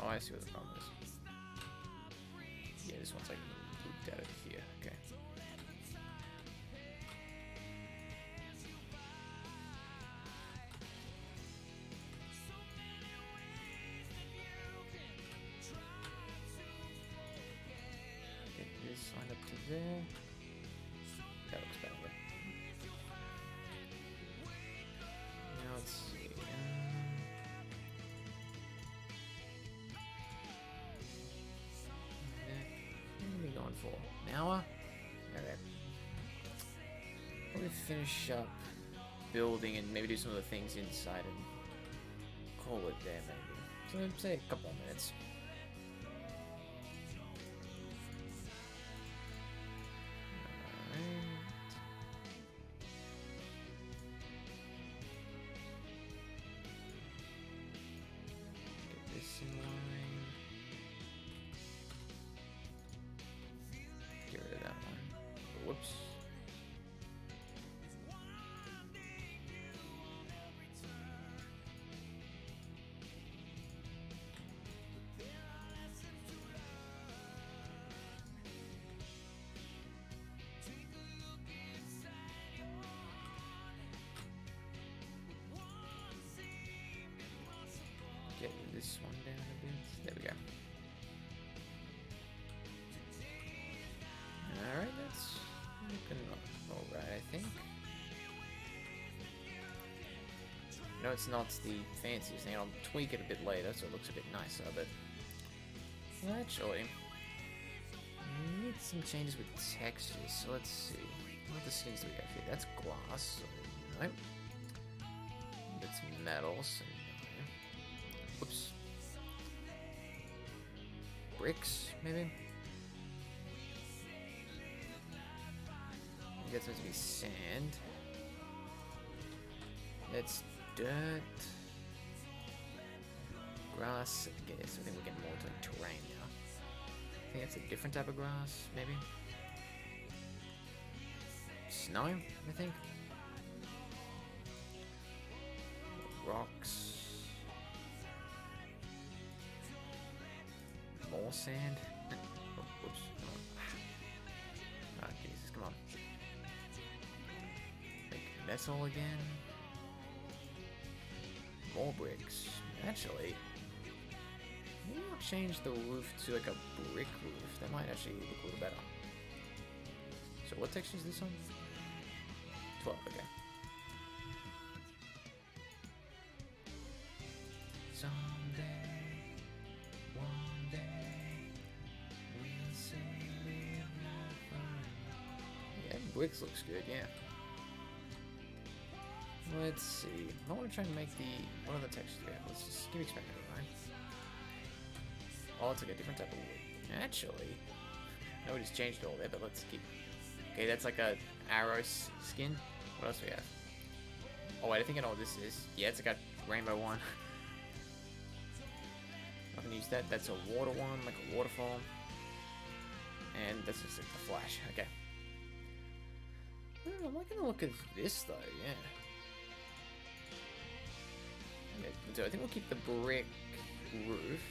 Oh, I see what the problem is. Yeah, this one's like looped out of here. Okay. Get this line up to there. That looks better. Now let's see. Going for an hour. Okay. Probably finish up building and maybe do some of the things inside and call it there, maybe. So say a couple of minutes. Alright. Get this in line. Get rid of that one. Whoops. Get this one down a bit. There we go. Alright, that's looking alright, I think. No, it's not the fanciest thing. I'll tweak it a bit later so it looks a bit nicer, but actually, I need some changes with textures. So let's see. What the skins do we have here? That's glass, so no. That's metal, so no. Whoops. Bricks, maybe? That's supposed to be sand. That's dirt. Grass. Okay, so I think we're getting more to like terrain now. I think that's a different type of grass, maybe. Snow, I think. Rocks. More sand. Oh, whoops. Come on. Oh, Jesus, come on. Metal again. More bricks. Actually, maybe I'll change the roof to like a brick roof. That might actually look a little better. So what texture is this on? 12, okay. Someday, one day, we'll see live forever. Yeah, bricks looks good, yeah. Let's see. I want to try and make the... What other textures do we have? Let's just keep experimenting, right? Oh, it's like a different type of wood. Actually, no, we just changed it all there, but let's keep... Okay, that's like a arrow skin. What else do we have? Oh, wait, I think I know what this is. Yeah, it's like a rainbow one. I can use that. That's a water one, like a waterfall. And that's just like the flash. Okay. I'm not gonna look at this though, yeah. So I think we'll keep the brick roof.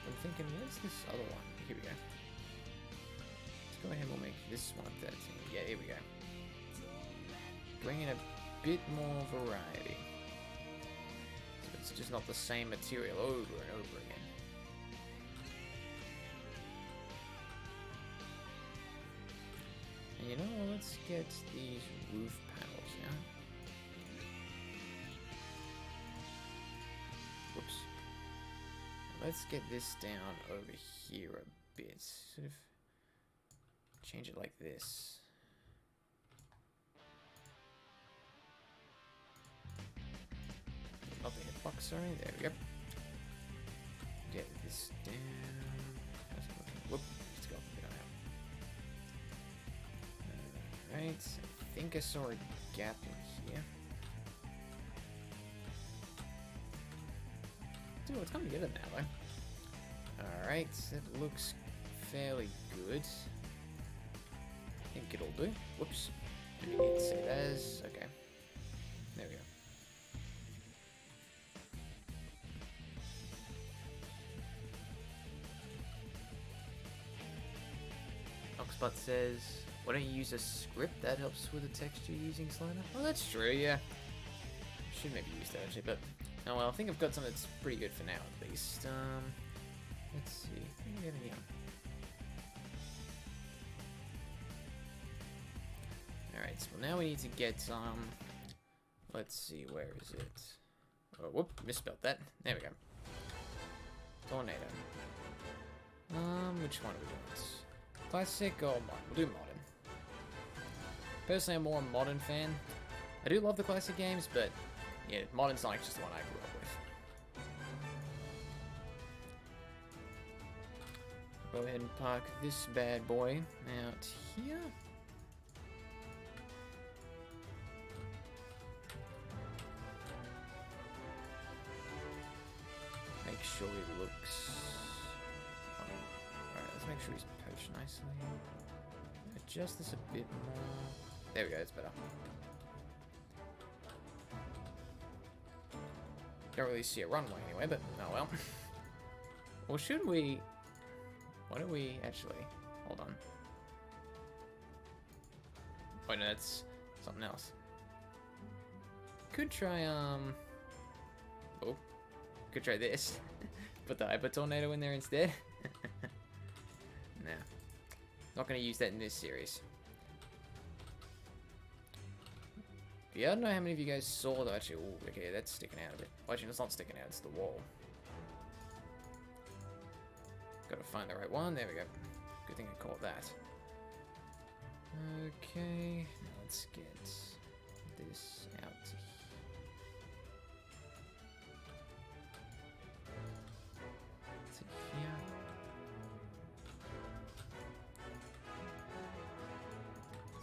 I'm thinking, where's this other one? Here we go. Let's go ahead and we'll make this one 13. Yeah, here we go. Bring in a bit more variety. So it's just not the same material over and over again. And you know what, let's get these roof panels, yeah? Whoops. Let's get this down over here a bit. Sort of change it like this. Not the hitbox, sorry. There we go. Get this down. Whoop. Let's go. Get on out. Alright. I think I saw a gap in here. Dude, it's coming together now, though. Alright. That looks fairly good. I think it'll do. Whoops. Didn't need to save as. Okay. There we go. Oxbot says, why don't you use a script that helps with the texture using Slider? Oh, that's true, yeah. Should maybe use that actually, but oh well, I think I've got something that's pretty good for now at least. Let's see. What do we have in here? Alright, so now we need to get let's see, where is it? Oh, whoop, misspelled that. There we go. Tornado. Which one do we want? Classic or modern? We'll do modern. Personally, I'm more a modern fan. I do love the classic games, but yeah, modern Sonic's just the one I grew up with. Go ahead and park this bad boy out here. Make sure he looks... Alright, let's make sure he's poached nicely. Adjust this a bit more. There we go, that's better. Don't really see a runway anyway, but oh well. Or should we... Why don't we actually... Hold on. Oh no, that's something else. Could try, Oh. Could try this. Put the Hyper Tornado in there instead. Nah. Not gonna use that in this series. Yeah, I don't know how many of you guys saw that actually. Ooh, okay, that's sticking out a bit. Well, actually, it's not sticking out, it's the wall. Gotta find the right one. There we go. Good thing I caught that. Okay, now let's get this out to here.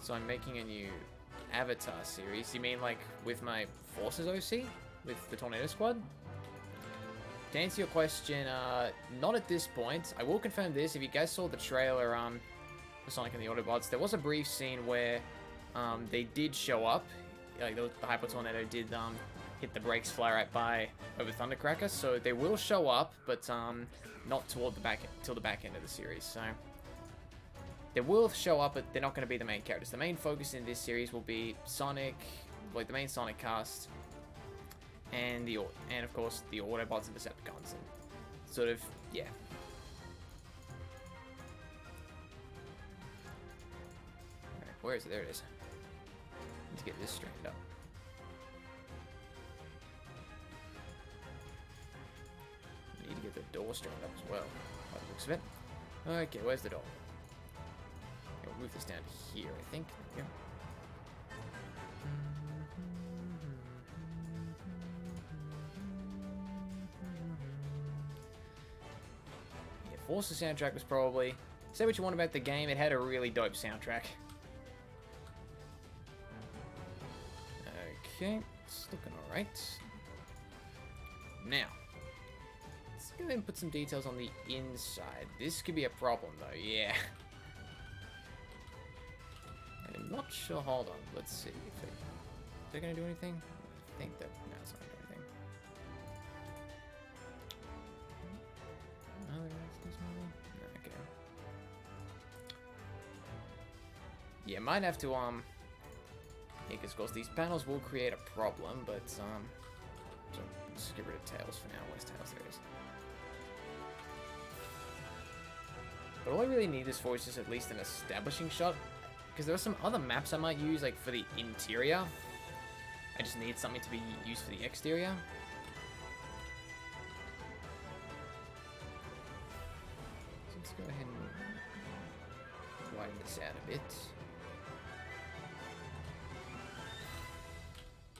So I'm making a new Avatar series. You mean like with my Forces OC? With the Tornado Squad? To answer your question, not at this point. I will confirm this. If you guys saw the trailer for Sonic and the Autobots, there was a brief scene where they did show up. Like the Hyper Tornado did hit the brakes, fly right by over Thundercracker. So they will show up, but not toward the back till the back end of the series. So they will show up, but they're not going to be the main characters. The main focus in this series will be Sonic, like the main Sonic cast, and of course the Autobots and Decepticons, and sort of, yeah. Alright, where is it? There it is. Let's get this straightened up. Need to get the door straightened up as well, by the looks of it. Okay, where's the door? We'll move this down to here, I think. Yeah. Force's soundtrack was probably... Say what you want about the game, it had a really dope soundtrack. Okay, it's looking alright. Now, let's go ahead and put some details on the inside. This could be a problem though, yeah. And I'm not sure, hold on, let's see if they're gonna do anything. I think that, no, it's not gonna do anything. Okay. Yeah, might have to, yeah, because of course these panels will create a problem, but, so let's get rid of Tails for now. Where's Tails? There it is. But all I really need this for is just at least an establishing shot, because there are some other maps I might use, like for the interior. I just need something to be used for the exterior. So let's go ahead and widen this out a bit.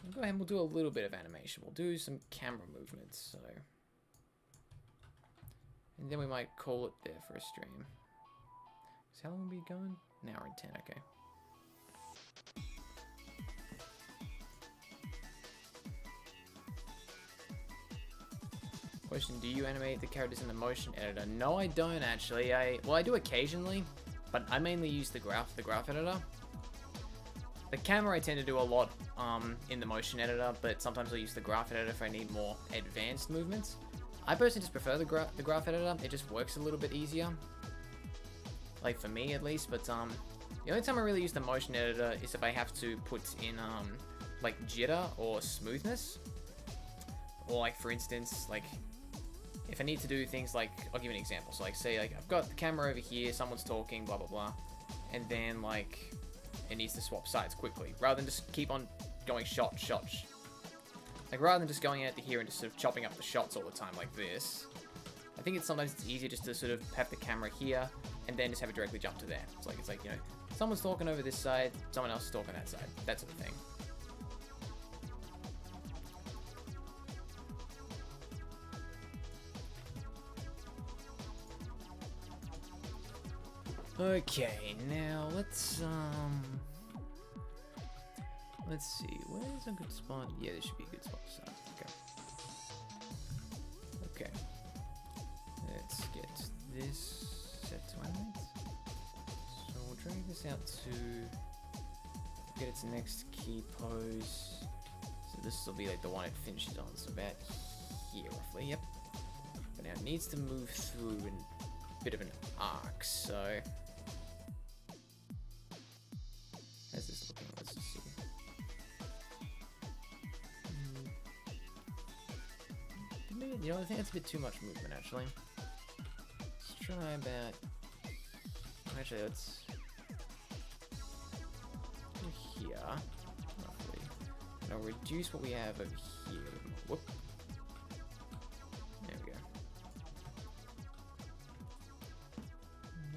We'll go ahead and we'll do a little bit of animation. We'll do some camera movements, so... And then we might call it there for a stream. So how long will we be going? An hour and 10, okay. Question, do you animate the characters in the motion editor? No, I don't actually. Well, I do occasionally, but I mainly use the graph editor. The camera I tend to do a lot in the motion editor, but sometimes I use the graph editor if I need more advanced movements. I personally just prefer the graph editor. It just works a little bit easier. Like for me at least, but the only time I really use the motion editor is if I have to put in like jitter or smoothness. Or like for instance, like if I need to do things like, I'll give you an example. So like say like I've got the camera over here, someone's talking, blah blah blah, and then like it needs to swap sides quickly, rather than just keep on going shot. Like rather than just going out to here and just sort of chopping up the shots all the time like this. I think sometimes it's easier just to sort of have the camera here and then just have it directly jump to there. It's like, you know, someone's talking over this side, someone else is talking that side, that sort of thing. Okay, now let's see, where's a good spot? Yeah, this should be a good spot to start. Okay. Let's get this set to animate. So we'll drag this out to get its next key pose. So this will be like the one it finishes on, so about here roughly, yep. But now it needs to move through a bit of an arc, so... How's this looking? Let's just see. You know, I think that's a bit too much movement, actually. Let's try about... Actually, let's... do here, roughly. And I'll reduce what we have over here. Whoop. There we go.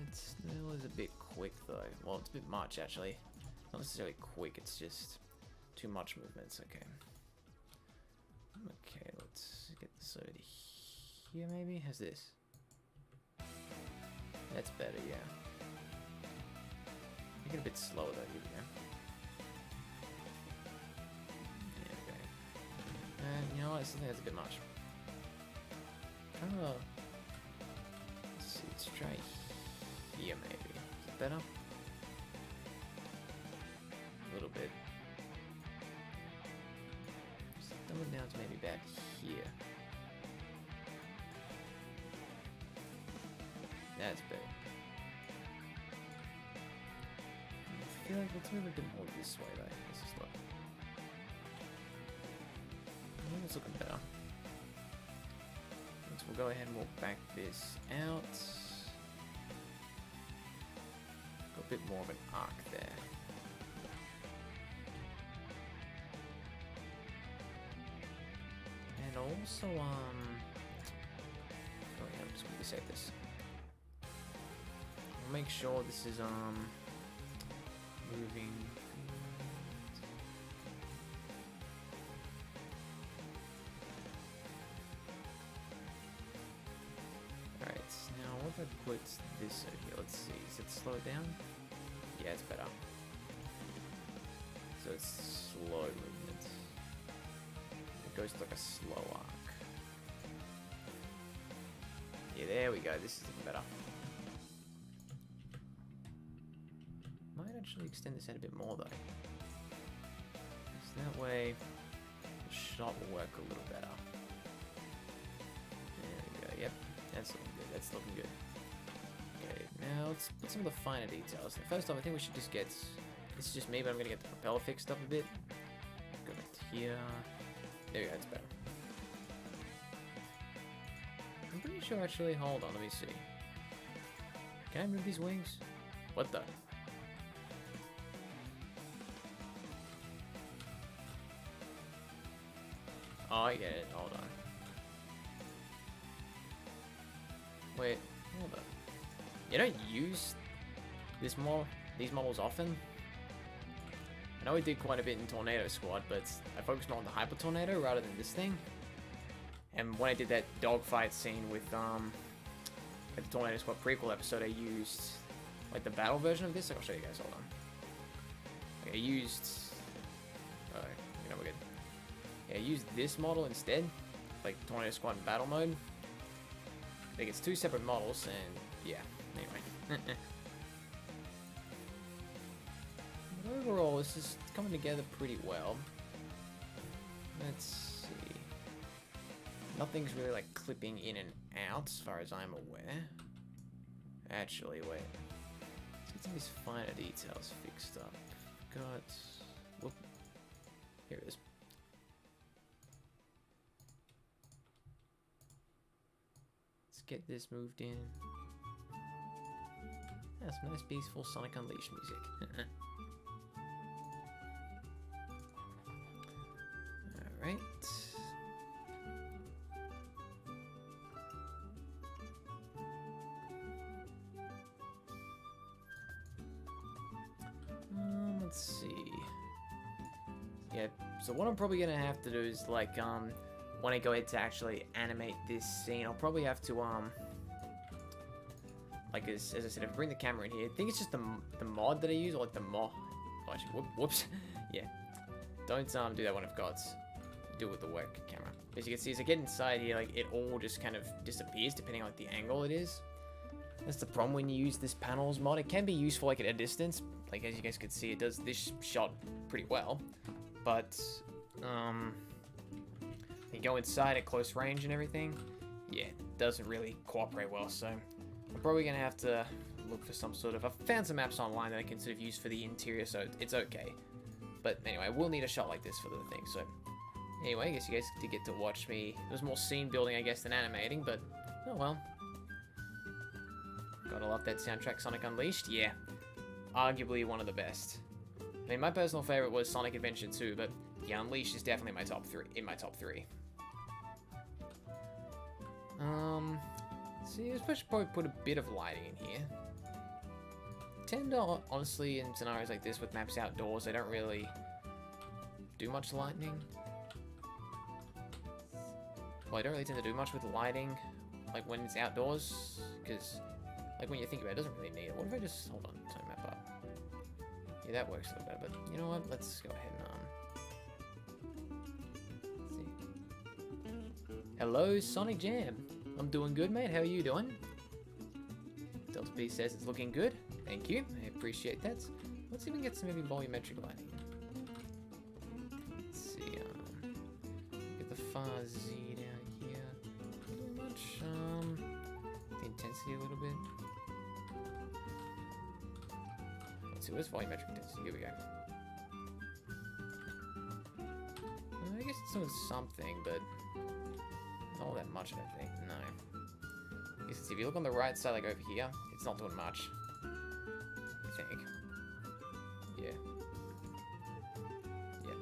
It's still is a bit quick, though. Well, it's a bit much, actually. Not necessarily quick, it's just too much movements. Okay. Okay, let's get this over to here, maybe? How's this? That's better, yeah. Make it a bit slower, though. Here we go. Yeah, okay. And you know what? I still think that's a bit much. Oh. Let's see, let's try here, maybe. Is it better? A little bit. Dumb it down to maybe about here. That's better. I feel like let's move a bit more this way though. Let's just look. I think it's looking better. So we'll go ahead and we'll back this out. Got a bit more of an arc there. And also, oh yeah, I'm just going to save this. I'll make sure this is, moving. Alright, now if I put this over here? Let's see. Does it slow it down? Yeah, it's better. So it's slow movement. It goes to like a slow arc. Yeah, there we go. This is even better. Might actually extend this out a bit more though. So that way the shot will work a little better. There we go. Yep, that's looking good. That's looking good. Okay, now let's put some of the finer details. First off, I think we should just get. This is just me, but I'm gonna get the propeller fixed up a bit. Go back to here. There we go. That's better. I'm pretty sure actually. Hold on, let me see. Can I move these wings? What the? Oh, I get it. Hold on. Wait, hold on. You don't use these models often. I know we did quite a bit in Tornado Squad, but I focused more on the Hyper Tornado rather than this thing. And when I did that dogfight scene with at the Tornado Squad prequel episode, I used like the battle version of this. I'll show you guys. Hold on. Okay, I used. You know we're good. Yeah, I used this model instead, like Tornado Squad in battle mode. I think it's two separate models, and yeah. Anyway. But overall, this is coming together pretty well. Let's see. Nothing's really like clipping in and out, as far as I'm aware. Actually, wait. Let's get some of these finer details fixed up. Got. Whoop. Here it is. Let's get this moved in. That's some nice, peaceful Sonic Unleashed music. Alright. Let's see. Yeah, so what I'm probably gonna have to do is like when I go ahead to actually animate this scene, I'll probably have to like as I said, if I bring the camera in here, I think it's just the mod that I use, or like the mod. Oh, actually, whoops. Yeah, don't do that when I've got do it with the work camera. As you can see, as I get inside here, like it all just kind of disappears depending on like the angle it is. That's the problem when you use this panels mod. It can be useful like at a distance, like as you guys could see, it does this shot pretty well, but you go inside at close range and everything, yeah, it doesn't really cooperate well. So I'm probably gonna have to look for some sort of. I've found some apps online that I can sort of use for the interior, so it's okay. But anyway, we'll need a shot like this for the thing. So anyway, I guess you guys did get to watch me. It was more scene building, I guess, than animating, but oh well. Gotta love that soundtrack, Sonic Unleashed. Yeah, arguably one of the best. I mean, my personal favorite was Sonic Adventure 2, but yeah, Unleashed is definitely my top three. In my top three. See, I should probably put a bit of lighting in here. Tend to, honestly, in scenarios like this with maps outdoors, I don't really do much lighting. Well, I don't really tend to do much with lighting, like when it's outdoors, because, like, when you think about it, it doesn't really need it. What if I just, hold on, turn map up. Yeah, that works a little better, but you know what? Let's go ahead and, let's see. Hello, Sonic Jam. I'm doing good, mate. How are you doing? Delta P says it's looking good. Thank you. I appreciate that. Let's even get some maybe volumetric lighting. Let's see. Get the fuzzy down here. Not doing much. The intensity a little bit. Let's see. Where's volumetric intensity? Here we go. I guess it's doing something, but not all that much, I think. No. You can see if you look on the right side, like over here, it's not doing much. I think. Yeah. Yeah.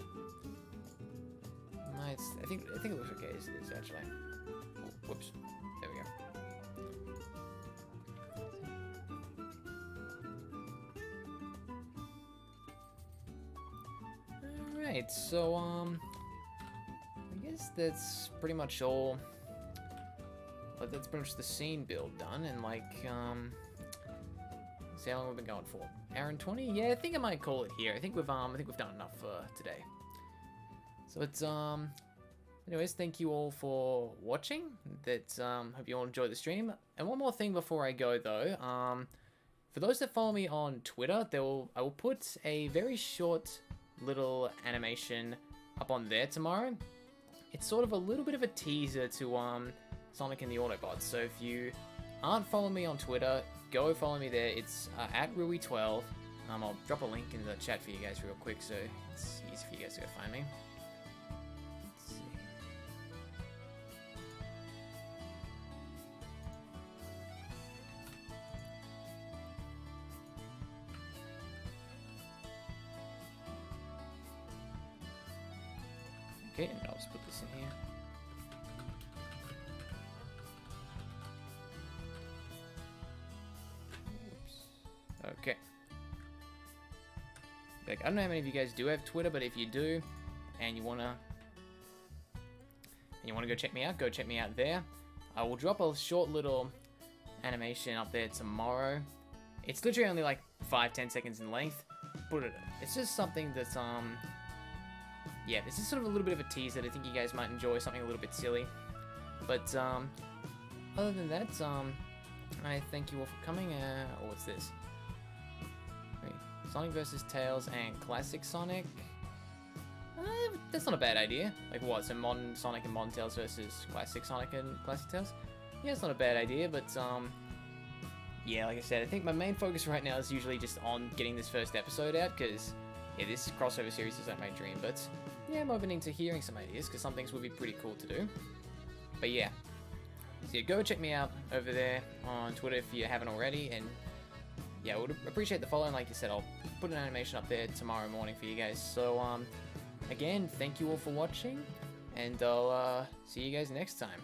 No, I think it looks okay as it is actually. Oh, whoops. There we go. Alright, so I guess that's pretty much all that's pretty much the scene build done, and like, see how long we've been going for? Hour and 20? Yeah, I think I might call it here. I think we've done enough for today. So it's, anyways, thank you all for watching. Hope you all enjoyed the stream. And one more thing before I go, though. For those that follow me on Twitter, I will put a very short little animation up on there tomorrow. It's sort of a little bit of a teaser to Sonic and the Autobots. So if you aren't following me on Twitter, go follow me there. It's at Rui12. I'll drop a link in the chat for you guys real quick, so it's easy for you guys to go find me. Let's see. Okay, and I'll just put this in here. Oops. Okay. Like, I don't know how many of you guys do have Twitter, but if you do, and you wanna go check me out, go check me out there. I will drop a short little animation up there tomorrow. It's literally only like 5-10 seconds in length, but it's just something that's yeah, this is sort of a little bit of a teaser that I think you guys might enjoy, something a little bit silly. But other than that, I thank you all for coming. Oh, what's this? Wait, Sonic vs. Tails and Classic Sonic. That's not a bad idea. Like what? So modern Sonic and modern Tails versus Classic Sonic and Classic Tails. Yeah, it's not a bad idea, but yeah, like I said, I think my main focus right now is usually just on getting this first episode out, because yeah, this crossover series is like my dream. But yeah, I'm opening to hearing some ideas, because some things would be pretty cool to do. But yeah, so yeah, go check me out over there on Twitter if you haven't already, and yeah, I would appreciate the follow. And like I said, I'll put an animation up there tomorrow morning for you guys. So again, thank you all for watching, and I'll see you guys next time.